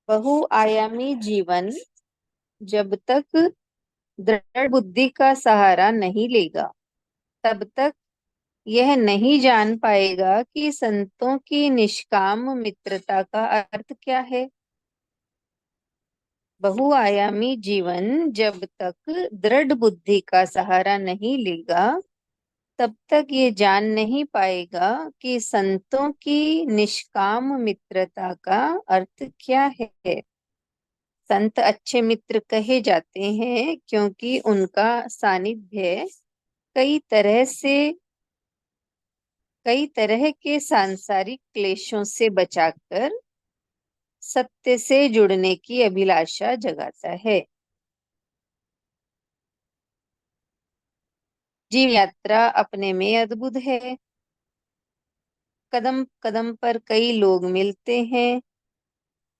बहुआयामी जीवन जब तक दृढ़ बुद्धि का सहारा नहीं लेगा, तब तक यह नहीं जान पाएगा कि संतों की निष्काम मित्रता का अर्थ क्या है। बहुआयामी जीवन जब तक दृढ़ बुद्धि का सहारा नहीं लेगा, तब तक ये जान नहीं पाएगा कि संतों की निष्काम मित्रता का अर्थ क्या है। संत अच्छे मित्र कहे जाते हैं क्योंकि उनका सानिध्य कई तरह से कई तरह के सांसारिक क्लेशों से बचाकर सत्य से जुड़ने की अभिलाषा जगाता है। जीव यात्रा अपने में अद्भुत है। कदम कदम पर कई लोग मिलते हैं।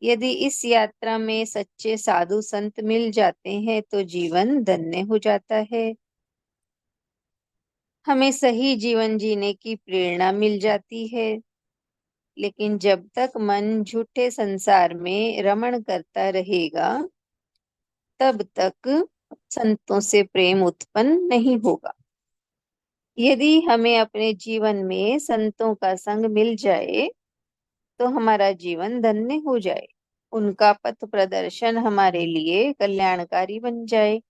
यदि इस यात्रा में सच्चे साधु संत मिल जाते हैं तो जीवन धन्य हो जाता है। हमें सही जीवन जीने की प्रेरणा मिल जाती है। लेकिन जब तक मन झूठे संसार में रमण करता रहेगा, तब तक संतों से प्रेम उत्पन्न नहीं होगा। यदि हमें अपने जीवन में संतों का संग मिल जाए तो हमारा जीवन धन्य हो जाए, उनका पथ प्रदर्शन हमारे लिए कल्याणकारी बन जाए।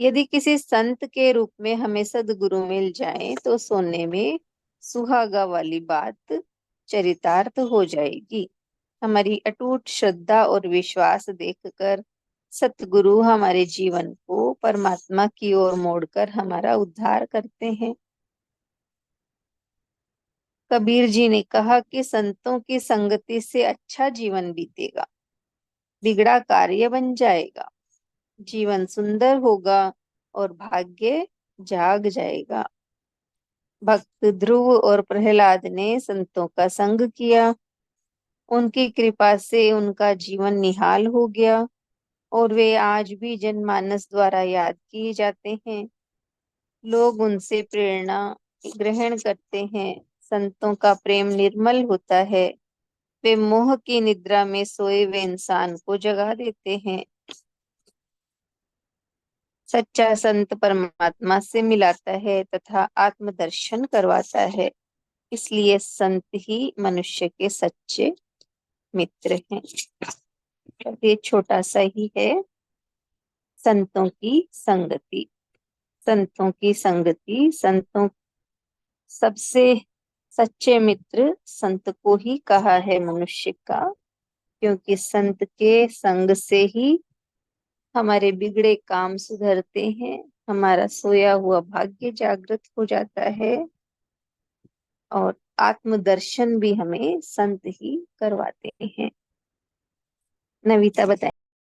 यदि किसी संत के रूप में हमें सद्गुरु मिल जाए तो सोने में सुहागा वाली बात चरितार्थ हो जाएगी। हमारी अटूट श्रद्धा और विश्वास देखकर सतगुरु हमारे जीवन को परमात्मा की ओर मोड़कर हमारा उद्धार करते हैं। कबीर जी ने कहा कि संतों की संगति से अच्छा जीवन बीतेगा, बिगड़ा कार्य बन जाएगा, जीवन सुंदर होगा और भाग्य जाग जाएगा। भक्त ध्रुव और प्रहलाद ने संतों का संग किया। उनकी कृपा से उनका जीवन निहाल हो गया और वे आज भी जनमानस द्वारा याद किए जाते हैं। लोग उनसे प्रेरणा ग्रहण करते हैं। संतों का प्रेम निर्मल होता है। वे मोह की निद्रा में सोए हुए इंसान को जगा देते हैं। सच्चा संत परमात्मा से मिलाता है तथा आत्मदर्शन करवाता है। इसलिए संत ही मनुष्य के सच्चे मित्र हैं। ये छोटा सा ही है संतों की संगति। संतों की संगति, संतों सबसे सच्चे मित्र संत को ही कहा है मनुष्य का, क्योंकि संत के संग से ही हमारे बिगड़े काम सुधरते हैं, हमारा सोया हुआ भाग्य जागृत हो जाता है और आत्मदर्शन भी हमें संत ही करवाते हैं। नविता बताएं।